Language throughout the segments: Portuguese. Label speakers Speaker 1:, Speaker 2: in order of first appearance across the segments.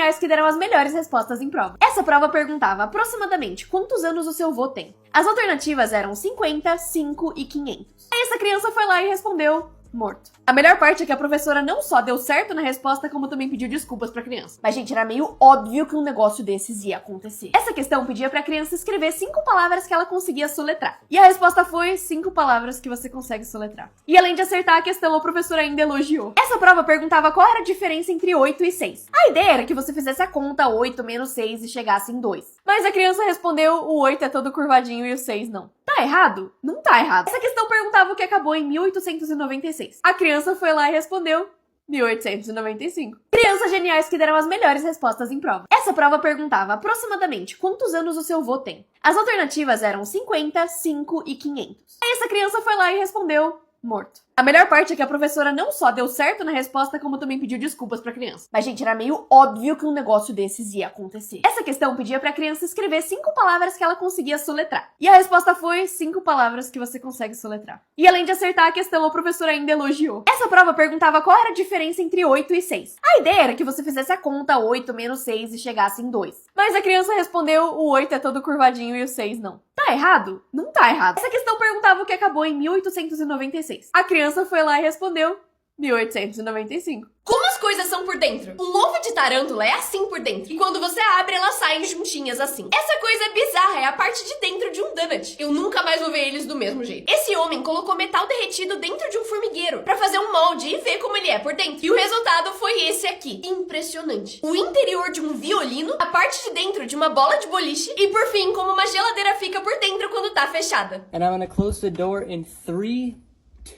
Speaker 1: geniais que deram as melhores respostas em prova. Essa prova perguntava aproximadamente quantos anos o seu vô tem. As alternativas eram 50, 5 e 500. Aí essa criança foi lá e respondeu: morto. A melhor parte é que a professora não só deu certo na resposta, como também pediu desculpas pra criança. Mas, gente, era meio óbvio que um negócio desses ia acontecer. Essa questão pedia pra criança escrever 5 palavras que ela conseguia soletrar. E a resposta foi 5 palavras que você consegue soletrar. E além de acertar a questão, a professora ainda elogiou. Essa prova perguntava qual era a diferença entre 8 e 6. A ideia era que você fizesse a conta 8 menos 6 e chegasse em 2. Mas a criança respondeu: o 8 é todo curvadinho e o 6 não. Tá errado? Não tá errado. Essa questão perguntava o que acabou em 1896. A criança foi lá e respondeu: 1895. Crianças geniais que deram as melhores respostas em prova. Essa prova perguntava aproximadamente quantos anos o seu vô tem. As alternativas eram 50, 5 e 500. Aí essa criança foi lá e respondeu: morto. A melhor parte é que a professora não só deu certo na resposta, como também pediu desculpas pra criança. Mas, gente, era meio óbvio que um negócio desses ia acontecer. Essa questão pedia pra criança escrever 5 palavras que ela conseguia soletrar. E a resposta foi 5 palavras que você consegue soletrar. E além de acertar a questão, a professora ainda elogiou. Essa prova perguntava qual era a diferença entre 8 e 6. A ideia era que você fizesse a conta 8 menos 6 e chegasse em 2. Mas a criança respondeu: o 8 é todo curvadinho e o 6 não. Tá errado? Não tá errado. Essa questão perguntava o que acabou em 1896. A criança foi lá e respondeu: 1895. Como as coisas são por dentro? Um ovo de tarântula é assim por dentro. E quando você abre, elas saem juntinhas assim. Essa coisa bizarra é a parte de dentro de um donut. Eu nunca mais vou ver eles do mesmo jeito. Esse homem colocou metal derretido dentro de um formigueiro pra fazer um molde e ver como ele é por dentro. E o resultado foi esse aqui. Impressionante. O interior de um violino, a parte de dentro de uma bola de boliche e, por fim, como uma geladeira fica por dentro quando tá fechada.
Speaker 2: And I'm gonna close the door in 3,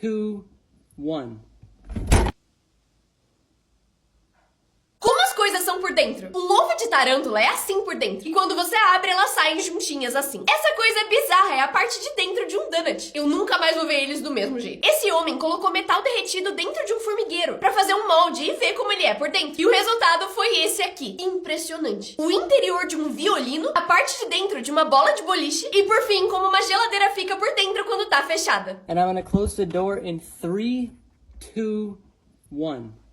Speaker 2: 2, 1.
Speaker 1: Como as coisas são por dentro? Um ovo de tarântula é assim por dentro. E quando você abre, elas saem juntinhas assim. Essa coisa bizarra é a parte de dentro de um donut. Eu nunca mais vou ver eles do mesmo jeito. Esse homem colocou metal derretido dentro de um formigueiro pra fazer um molde e ver como ele é por dentro. E o resultado foi esse aqui. Impressionante. O interior de um violino, a parte de dentro de uma bola de boliche e, por fim, como uma geladeira fica por dentro quando tá fechada.
Speaker 2: And I'm gonna close the door in 3, 2, 1.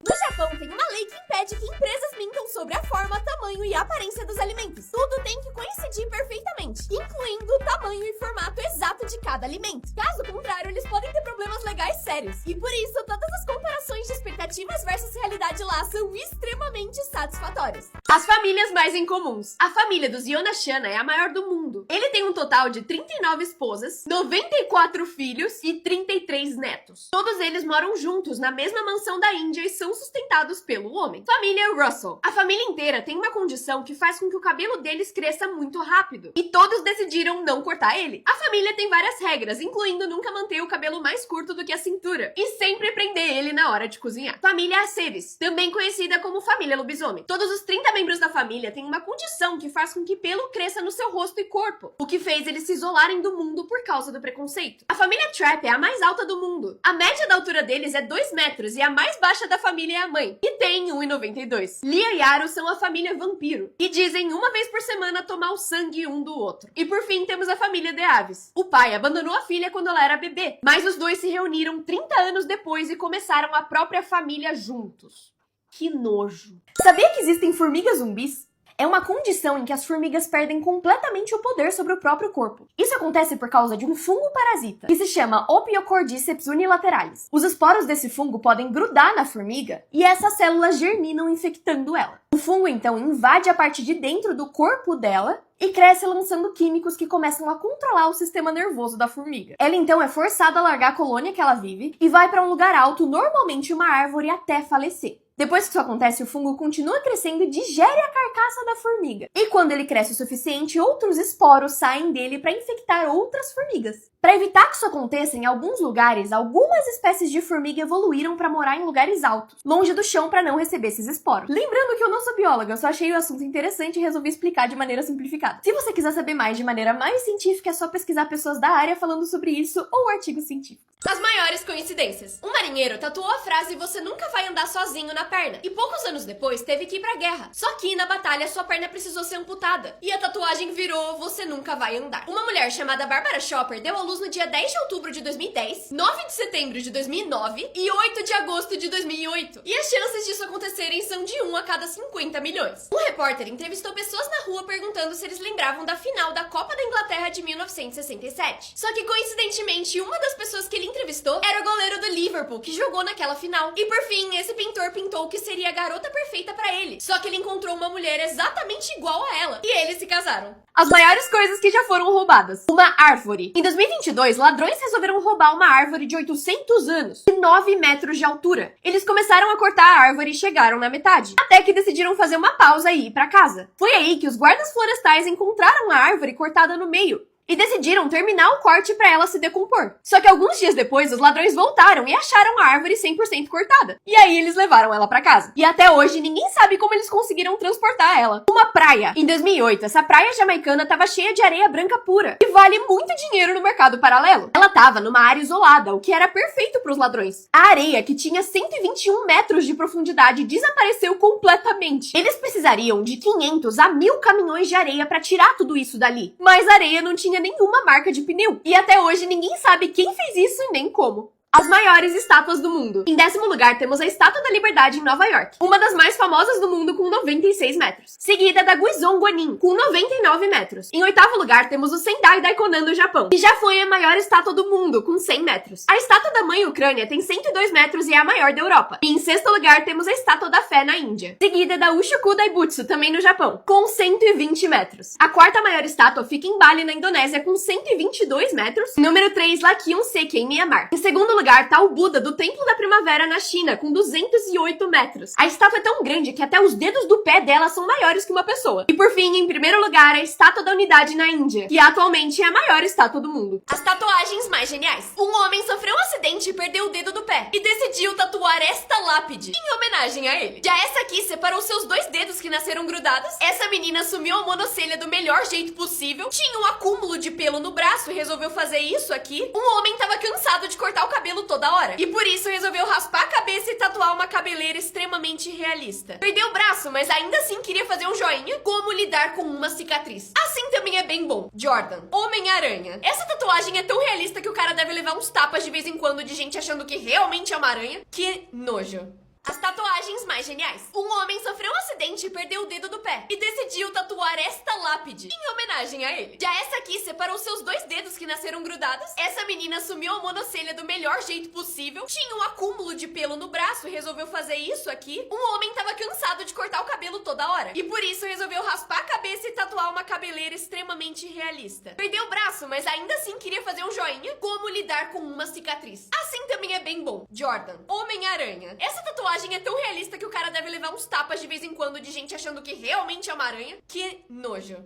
Speaker 1: No Japão, tem uma lei que impede que empresas mintam sobre a forma, tamanho e aparência dos alimentos. Tudo tem que coincidir perfeitamente, incluindo o tamanho e formato exato de cada alimento. Caso contrário, eles podem ter problemas legais sérios. E por isso, todas as comparações de expectativas versus realidade lá são extremamente satisfatórias. As famílias mais incomuns. A família dos Yonashana é a maior do mundo. Ele tem um total de 39 esposas, 94 filhos e 33 netos. Todos eles moram juntos na mesma mansão da Índia e são sustentados pelo homem. Família Russell. A família inteira tem uma condição que faz com que o cabelo deles cresça muito rápido. E todos decidiram não cortar ele. A família tem várias regras, incluindo nunca manter o cabelo mais curto do que a cintura. E sempre prender ele na hora de cozinhar. Família Aceves. Também conhecida como família lobisomem. Todos os 30 membros da família têm uma condição que faz com que pelo cresça no seu rosto e corpo. O que fez eles se isolarem do mundo por causa do preconceito. A família Trapp é a mais alta do mundo. A média da altura deles é 2 metros e a mais baixa da família é a mãe, e tem 1,92. Lia e Aro são a família vampiro, e dizem uma vez por semana tomar o sangue um do outro. E por fim temos a família de Aves. O pai abandonou a filha quando ela era bebê, mas os dois se reuniram 30 anos depois e começaram a própria família juntos. Que nojo. Sabia que existem formigas zumbis? É uma condição em que as formigas perdem completamente o poder sobre o próprio corpo. Isso acontece por causa de um fungo parasita, que se chama Opiocordyceps unilateralis. Os esporos desse fungo podem grudar na formiga e essas células germinam infectando ela. O fungo então invade a parte de dentro do corpo dela e cresce lançando químicos que começam a controlar o sistema nervoso da formiga. Ela então é forçada a largar a colônia que ela vive e vai para um lugar alto, normalmente uma árvore, até falecer. Depois que isso acontece, o fungo continua crescendo e digere a carcaça da formiga. E quando ele cresce o suficiente, outros esporos saem dele para infectar outras formigas. Para evitar que isso aconteça, em alguns lugares, algumas espécies de formiga evoluíram para morar em lugares altos, longe do chão para não receber esses esporos. Lembrando que eu não sou bióloga, eu só achei o assunto interessante e resolvi explicar de maneira simplificada. Se você quiser saber mais de maneira mais científica, é só pesquisar pessoas da área falando sobre isso ou artigos científicos. As maiores coincidências. Um marinheiro tatuou a frase "você nunca vai andar sozinho" na perna. E poucos anos depois teve que ir pra guerra. Só que na batalha sua perna precisou ser amputada. E a tatuagem virou Você Nunca Vai Andar. Uma mulher chamada Barbara Shopper deu à luz no dia 10 de outubro de 2010, 9 de setembro de 2009 e 8 de agosto de 2008. E as chances disso acontecerem são de 1 a cada 50 milhões. Um repórter entrevistou pessoas na rua perguntando se eles lembravam da final da Copa da Inglaterra de 1967. Só que coincidentemente, uma das pessoas que ele entrevistou era o goleiro do Liverpool, que jogou naquela final. E por fim, esse pintor pintou que seria a garota perfeita pra ele. Só que ele encontrou uma mulher exatamente igual a ela. E eles se casaram. As maiores coisas que já foram roubadas. Uma árvore. Em 2022, ladrões resolveram roubar uma árvore de 800 anos e 9 metros de altura. Eles começaram a cortar a árvore e chegaram na metade, até que decidiram fazer uma pausa e ir pra casa. Foi aí que os guardas florestais encontraram a árvore cortada no meio e decidiram terminar o corte para ela se decompor. Só que alguns dias depois, os ladrões voltaram e acharam a árvore 100% cortada. E aí eles levaram ela para casa. E até hoje, ninguém sabe como eles conseguiram transportar ela. Uma praia. Em 2008, essa praia jamaicana estava cheia de areia branca pura e vale muito dinheiro no mercado paralelo. Ela estava numa área isolada, o que era perfeito para os ladrões. A areia, que tinha 121 metros de profundidade, desapareceu completamente. Eles precisariam de 500 a 1.000 caminhões de areia para tirar tudo isso dali. Mas a areia não tinha nenhuma marca de pneu. E até hoje ninguém sabe quem fez isso e nem como. As maiores estátuas do mundo. Em 10º lugar, temos a Estátua da Liberdade em Nova York, uma das mais famosas do mundo com 96 metros. Seguida da Guizhou Guanin, com 99 metros. Em 8º lugar, temos o Sendai Daikonan no Japão, que já foi a maior estátua do mundo, com 100 metros. A Estátua da Mãe Ucrânia tem 102 metros e é a maior da Europa. E em 6º lugar, temos a Estátua da Fé na Índia. Seguida da Uchuku Daibutsu, também no Japão, com 120 metros. A 4ª maior estátua fica em Bali, na Indonésia, com 122 metros. Número 3, Lakyun Seke, em Mianmar. Em 2º lugar tá o Buda do Templo da Primavera na China, com 208 metros. A estátua é tão grande que até os dedos do pé dela são maiores que uma pessoa. E por fim, em 1º lugar, a Estátua da Unidade na Índia, que atualmente é a maior estátua do mundo. As tatuagens mais geniais. Um homem sofreu um acidente e perdeu o dedo do pé e decidiu tatuar esta lápide em homenagem a ele. Já essa aqui separou seus 2 dedos que nasceram grudados. Essa menina assumiu a monocelha do melhor jeito possível. Tinha um acúmulo de pelo no braço e resolveu fazer isso aqui. Um homem tava cansado de cortar o cabelo toda hora e por isso resolveu raspar a cabeça e tatuar uma cabeleira extremamente realista. Perdeu o braço, mas ainda assim queria fazer um joinha. Como lidar com uma cicatriz. Assim também é bem bom. Jordan, Homem-Aranha. Essa tatuagem é tão realista que o cara deve levar uns tapas de vez em quando de gente achando que realmente é uma aranha. Que nojo. As tatuagens mais geniais. Um homem sofreu um acidente e perdeu o dedo do pé e decidiu tatuar esta lápide em homenagem a ele. Já essa aqui separou seus 2 dedos que nasceram grudados. Essa menina assumiu a monocelha do melhor jeito possível. Tinha um acúmulo de pelo no braço e resolveu fazer isso aqui. Um homem tava cansado de cortar o cabelo toda hora e por isso resolveu raspar a cabeça e tatuar uma cabeleira extremamente realista. Perdeu o braço, mas ainda assim queria fazer um joinha. Como lidar com uma cicatriz. Assim também é bem bom. Jordan, Homem-Aranha. Essa tatuagem é tão realista que o cara deve levar uns tapas de vez em quando de gente achando que realmente é uma aranha. Que nojo.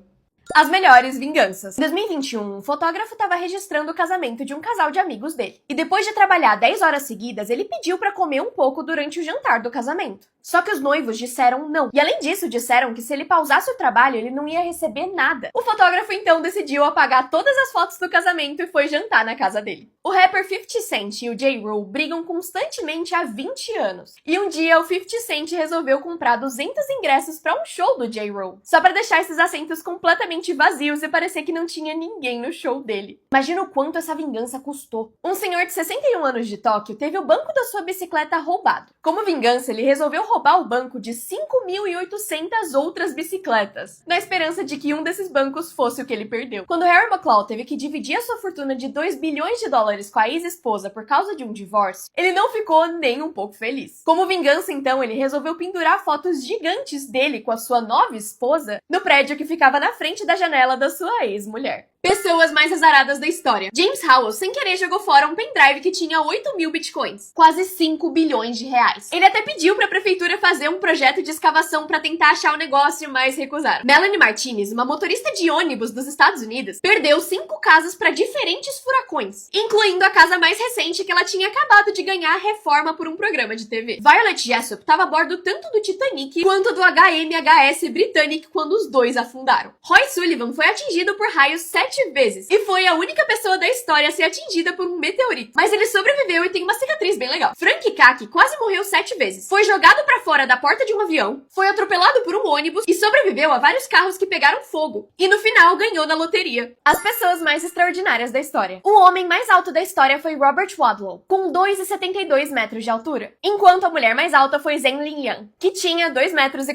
Speaker 1: As melhores vinganças. Em 2021, um fotógrafo estava registrando o casamento de um casal de amigos dele. E depois de trabalhar 10 horas seguidas, ele pediu para comer um pouco durante o jantar do casamento. Só que os noivos disseram não. E além disso, disseram que se ele pausasse o trabalho, ele não ia receber nada. O fotógrafo então decidiu apagar todas as fotos do casamento e foi jantar na casa dele. O rapper 50 Cent e o J-Rule brigam constantemente há 20 anos. E um dia, o 50 Cent resolveu comprar 200 ingressos para um show do J-Rule, só para deixar esses assentos completamente vazios e parecer que não tinha ninguém no show dele. Imagina o quanto essa vingança custou. Um senhor de 61 anos de Tóquio teve o banco da sua bicicleta roubado. Como vingança, ele resolveu roubar o banco de 5.800 outras bicicletas, na esperança de que um desses bancos fosse o que ele perdeu. Quando Harry McCloud teve que dividir a sua fortuna de 2 bilhões de dólares com a ex-esposa por causa de um divórcio, ele não ficou nem um pouco feliz. Como vingança, então, ele resolveu pendurar fotos gigantes dele com a sua nova esposa no prédio que ficava na frente da janela da sua ex-mulher. Pessoas mais azaradas da história. James Howell, sem querer, jogou fora um pendrive que tinha 8.000 bitcoins, quase 5 bilhões de reais. Ele até pediu pra prefeitura fazer um projeto de escavação pra tentar achar o negócio, mas recusaram. Melanie Martinez, uma motorista de ônibus dos Estados Unidos, perdeu 5 casas pra diferentes furacões, incluindo a casa mais recente que ela tinha acabado de ganhar reforma por um programa de TV. Violet Jessop estava a bordo tanto do Titanic quanto do HMHS Britannic quando os dois afundaram. Roy Sullivan foi atingido por raios 7 7 vezes e foi a única pessoa da história a ser atingida por um meteorito. Mas ele sobreviveu e tem uma cicatriz bem legal. Frank Kaki quase morreu 7 vezes. Foi jogado pra fora da porta de um avião, foi atropelado por um ônibus e sobreviveu a vários carros que pegaram fogo. E no final ganhou na loteria. As pessoas mais extraordinárias da história. O homem mais alto da história foi Robert Wadlow, com 2,72 metros de altura, enquanto a mulher mais alta foi Zheng Linyan, que tinha 2,49 metros.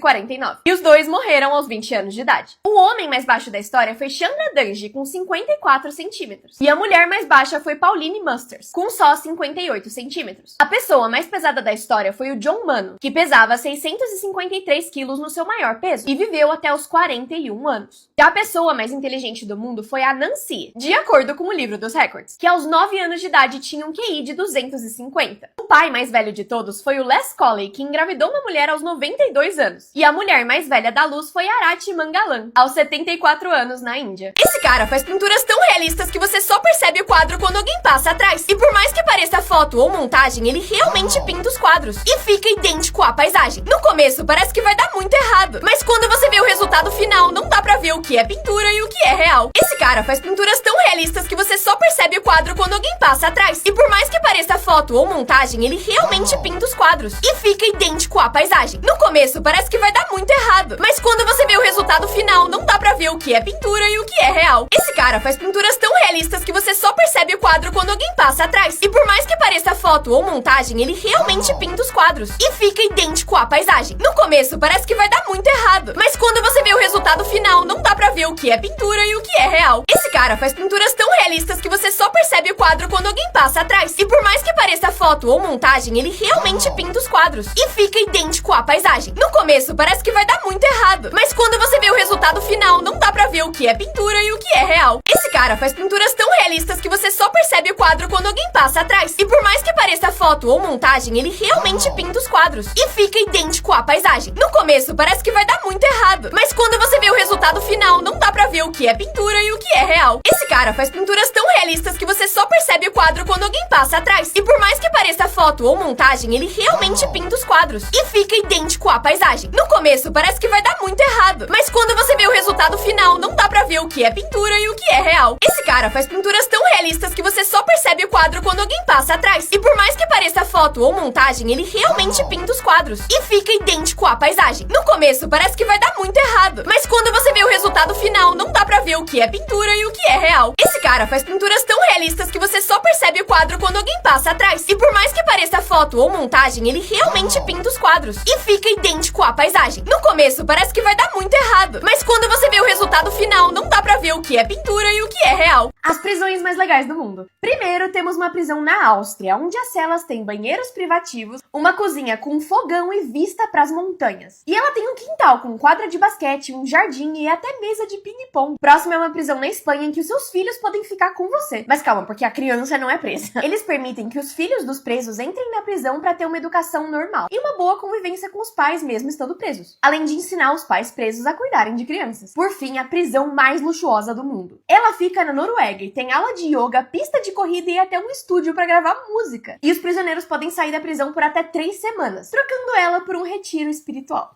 Speaker 1: E os dois morreram aos 20 anos de idade. O homem mais baixo da história foi Chandra Danji, com 54 centímetros. E a mulher mais baixa foi Pauline Musters, com só 58 centímetros. A pessoa mais pesada da história foi o John Mano, que pesava 653 quilos no seu maior peso e viveu até os 41 anos. Já a pessoa mais inteligente do mundo foi a Nancy, de acordo com o livro dos recordes, que aos 9 anos de idade tinha um QI de 250. O pai mais velho de todos foi o Les Colley, que engravidou uma mulher aos 92 anos. E a mulher mais velha da luz foi Arati Mangalam, aos 74 anos na Índia. Esse cara faz pinturas tão realistas que você só percebe o quadro quando alguém passa atrás. E por mais que pareça foto ou montagem, ele realmente pinta os quadros e fica idêntico à paisagem. No começo parece que vai dar muito errado, mas quando você vê o resultado final, não dá pra ver o que é pintura e o que é real. Esse cara faz pinturas tão realistas que você só percebe o quadro quando alguém passa atrás. E por mais que pareça foto ou montagem, ele realmente pinta os quadros e fica idêntico à paisagem. No começo parece que vai dar muito errado, mas quando você vê o resultado final, não dá pra ver o que é pintura e o que é real. Esse cara faz pinturas tão realistas que você só percebe o quadro quando alguém passa atrás. E por mais que pareça foto ou montagem, ele realmente pinta os quadros e fica idêntico à paisagem. No começo parece que vai dar muito errado, mas quando você vê o resultado final, não dá pra ver o que é pintura e o que é real. Esse cara faz pinturas tão realistas que você só percebe o quadro quando alguém passa atrás. E por mais que pareça foto ou montagem, ele realmente pinta os quadros e fica idêntico à paisagem. No começo parece que vai dar muito errado, mas quando você vê o resultado final, não dá pra ver o que é pintura e o que é real. Esse cara faz pinturas tão realistas que você só percebe o quadro quando alguém passa atrás. E por mais que pareça foto ou montagem, ele realmente pinta os quadros e fica idêntico à paisagem. No começo parece que vai dar muito errado, mas quando você vê o resultado final, não dá pra ver o que é pintura e o que é real. Esse cara faz pinturas tão realistas que você só percebe o quadro quando alguém passa atrás. E por mais que pareça foto ou montagem, ele realmente pinta os quadros e fica idêntico à paisagem. No começo parece que vai dar muito errado, mas quando você vê o resultado final, não dá pra ver o que é pintura e o que é real. Esse cara faz pinturas tão realistas que você só percebe o quadro quando alguém passa atrás. E por mais que pareça foto ou montagem, ele realmente pinta os quadros e fica idêntico à paisagem. No começo parece que vai dar muito errado, mas quando você vê o resultado final, não dá pra ver o que é pintura e o que é real. Esse cara faz pinturas tão realistas que você só percebe o quadro quando alguém passa atrás. E por mais que pareça foto ou montagem, ele realmente pinta os quadros e fica idêntico à paisagem. No começo parece que vai dar muito errado, mas quando você vê o resultado final, não dá pra ver o que é pintura e o que é real. As prisões mais legais do mundo. Primeiro, temos uma prisão na Áustria, onde as celas têm banheiros privativos, uma cozinha com fogão e vista pras montanhas. E ela tem um quintal com quadra de basquete, um jardim e até mesa de ping-pong. Próximo é uma prisão na Espanha em que os seus filhos podem ficar com você. Mas calma, porque a criança não é presa. Eles permitem que os filhos dos presos entrem na prisão pra ter uma educação normal e uma boa convivência com os pais mesmo estando presos. Além de ensinar os pais presos a cuidarem de crianças. Por fim, a prisão mais luxuosa do mundo. Ela fica na Noruega e tem aula de yoga, pista de corrida e até um estúdio pra gravar música. E os prisioneiros podem sair da prisão por até 3 semanas, trocando ela por um retiro espiritual.